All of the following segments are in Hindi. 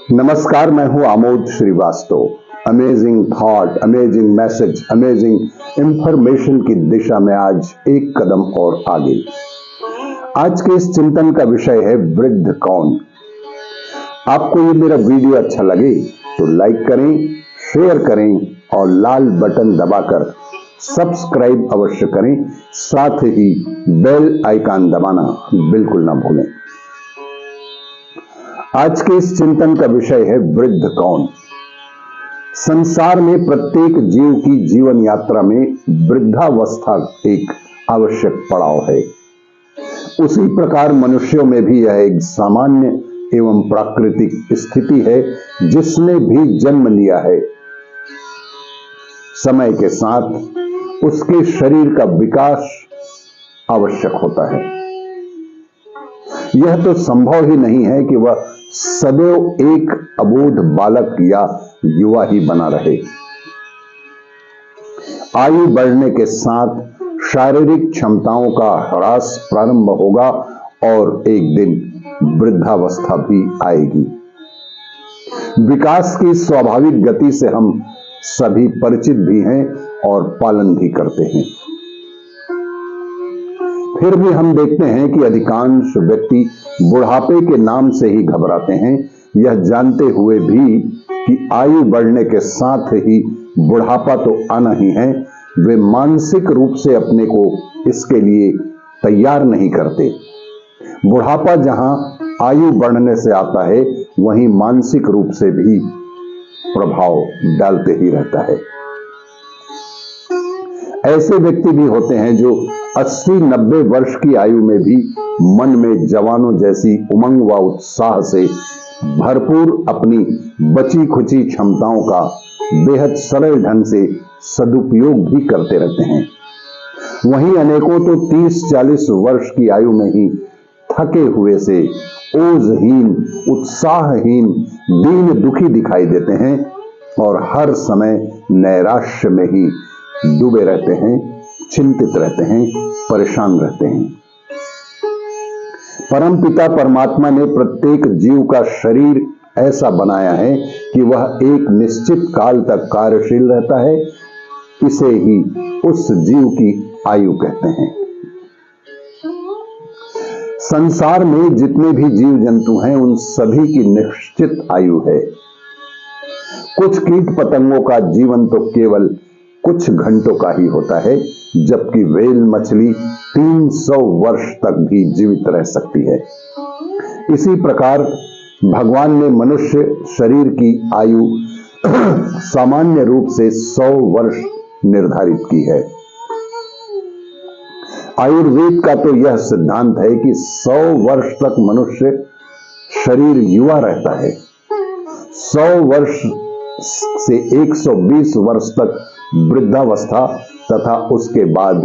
नमस्कार, मैं हूं Amod Srivastava. Amazing thought, amazing message, amazing information की दिशा में आज एक कदम और आगे। आज के इस चिंतन का विषय है वृद्ध कौन। आपको ये मेरा वीडियो अच्छा लगे तो लाइक करें, शेयर करें और लाल बटन दबाकर सब्सक्राइब अवश्य करें। साथ ही बेल आइकन दबाना बिल्कुल ना भूलें। आज के इस चिंतन का विषय है वृद्ध कौन। संसार में प्रत्येक जीव की जीवन यात्रा में वृद्धावस्था एक आवश्यक पड़ाव है। उसी प्रकार मनुष्यों में भी यह एक सामान्य एवं प्राकृतिक स्थिति है जिसने भी जन्म लिया है। समय के साथ उसके शरीर का विकास आवश्यक होता है। यह तो संभव ही नहीं है कि वह सदैव एक अबोध बालक या युवा ही बना रहे। आयु बढ़ने के साथ शारीरिक क्षमताओं का ह्रास प्रारंभ होगा और एक दिन वृद्धावस्था भी आएगी। विकास की स्वाभाविक गति से हम सभी परिचित भी हैं और पालन भी करते हैं। फिर भी हम देखते हैं कि अधिकांश व्यक्ति बुढ़ापे के नाम से ही घबराते हैं, यह जानते हुए भी कि आयु बढ़ने के साथ ही बुढ़ापा तो आना ही है। वे मानसिक रूप से अपने को इसके लिए तैयार नहीं करते। बुढ़ापा जहां आयु बढ़ने से आता है, वहीं मानसिक रूप से भी प्रभाव डालते ही रहता है। ऐसे व्यक्ति भी होते हैं जो 80-90 वर्ष की आयु में भी मन में जवानों जैसी उमंग व उत्साह से भरपूर अपनी बची खुची क्षमताओं का बेहद सरल ढंग से सदुपयोग भी करते रहते हैं। वहीं अनेकों तो 30-40 वर्ष की आयु में ही थके हुए से ओजहीन, उत्साहहीन, दीन दुखी दिखाई देते हैं और हर समय नैराश्य में ही डूबे रहते हैं, चिंतित रहते हैं, परेशान रहते हैं। परमपिता परमात्मा ने प्रत्येक जीव का शरीर ऐसा बनाया है कि वह एक निश्चित काल तक कार्यशील रहता है। इसे ही उस जीव की आयु कहते हैं। संसार में जितने भी जीव जंतु हैं, उन सभी की निश्चित आयु है। कुछ कीट पतंगों का जीवन तो केवल कुछ घंटों का ही होता है, जबकि व्हेल मछली 300 वर्ष तक भी जीवित रह सकती है। इसी प्रकार भगवान ने मनुष्य शरीर की आयु सामान्य रूप से 100 वर्ष निर्धारित की है। आयुर्वेद का तो यह सिद्धांत है कि 100 वर्ष तक मनुष्य शरीर युवा रहता है। 100 वर्ष से 120 वर्ष तक वृद्धावस्था तथा उसके बाद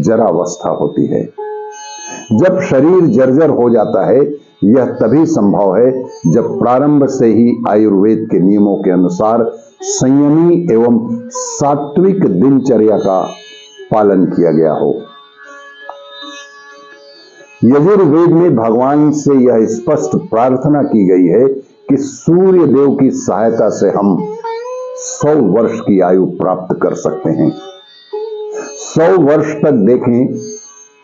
जरावस्था होती है। जब शरीर जर्जर हो जाता है, यह तभी संभव है जब प्रारंभ से ही आयुर्वेद के नियमों के अनुसार संयमी एवं सात्विक दिनचर्या का पालन किया गया हो। यजुर्वेद में भगवान से यह स्पष्ट प्रार्थना की गई है कि सूर्य देव की सहायता से हम 100 वर्ष की आयु प्राप्त कर सकते हैं। 100 वर्ष तक देखें,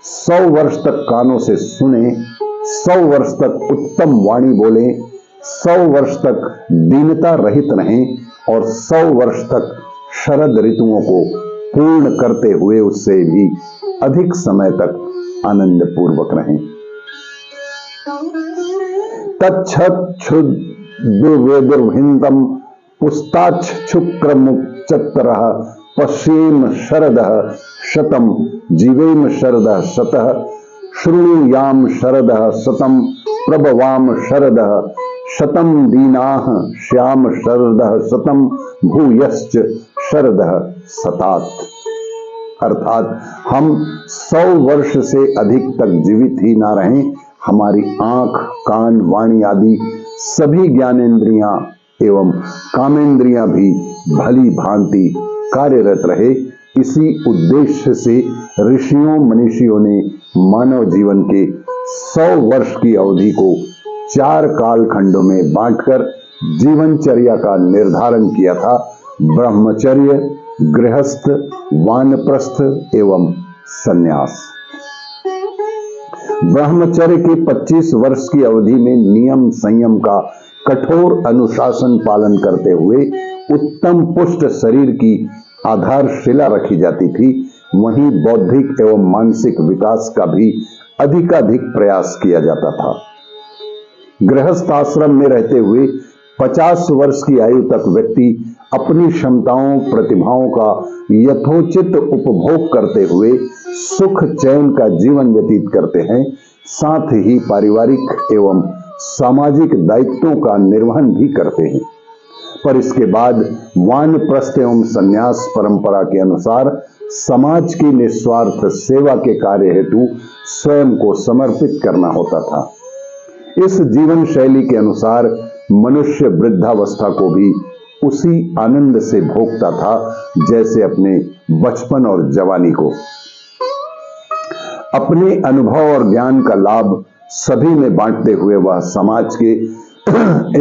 100 वर्ष तक कानों से सुने, 100 वर्ष तक उत्तम वाणी बोले, 100 वर्ष तक दीनता रहित रहें और 100 वर्ष तक शरद ऋतुओं को पूर्ण करते हुए उससे भी अधिक समय तक आनंद पूर्वक रहें। तच्छुद्वेदुर्भिन्दं पुस्ताच्छुक्रमुच्चत्रः पश्येम शरदः शतम् जीवेम शरदः शतः शृणुयाम शरदः शतम् प्रभवाम शरदः शतम् दीनाः श्याम शरदः शतम् भूयश्च शरदः शतात्। अर्थात हम 100 वर्ष से अधिक तक जीवित ही ना रहें, हमारी आंख, कान, वाणी आदि सभी ज्ञानेंद्रियां एवं कामेंद्रियां भी भली भांति कार्यरत रहे। इसी उद्देश्य से ऋषियों मनीषियों ने मानव जीवन के 100 वर्ष की अवधि को 4 कालखंडों में बांटकर जीवनचर्या का निर्धारण किया था। ब्रह्मचर्य, गृहस्थ, वानप्रस्थ एवं सन्यास। ब्रह्मचर्य के 25 वर्ष की अवधि में नियम संयम का कठोर अनुशासन पालन करते हुए उत्तम पुष्ट शरीर की आधारशिला रखी जाती थी। वहीं बौद्धिक एवं मानसिक विकास का भी अधिकाधिक प्रयास किया जाता था। गृहस्थ आश्रम में रहते हुए 50 वर्ष की आयु तक व्यक्ति अपनी क्षमताओं प्रतिभाओं का यथोचित उपभोग करते हुए सुख चैन का जीवन व्यतीत करते हैं। साथ ही पारिवारिक एवं सामाजिक दायित्वों का निर्वहन भी करते हैं। पर इसके बाद वानप्रस्थ एवं संन्यास परंपरा के अनुसार समाज की निस्वार्थ सेवा के कार्य हेतु स्वयं को समर्पित करना होता था। इस जीवन शैली के अनुसार मनुष्य वृद्धावस्था को भी उसी आनंद से भोगता था जैसे अपने बचपन और जवानी को। अपने अनुभव और ज्ञान का लाभ सभी में बांटते हुए वह समाज के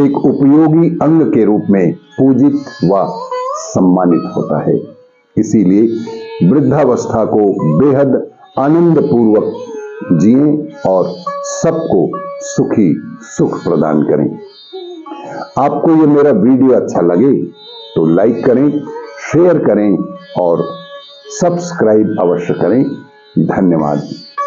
एक उपयोगी अंग के रूप में पूजित व सम्मानित होता है। इसीलिए वृद्धावस्था को बेहद आनंद पूर्वक जिएं और सबको सुखी सुख प्रदान करें। आपको ये मेरा वीडियो अच्छा लगे तो लाइक करें, शेयर करें और सब्सक्राइब अवश्य करें। धन्यवाद।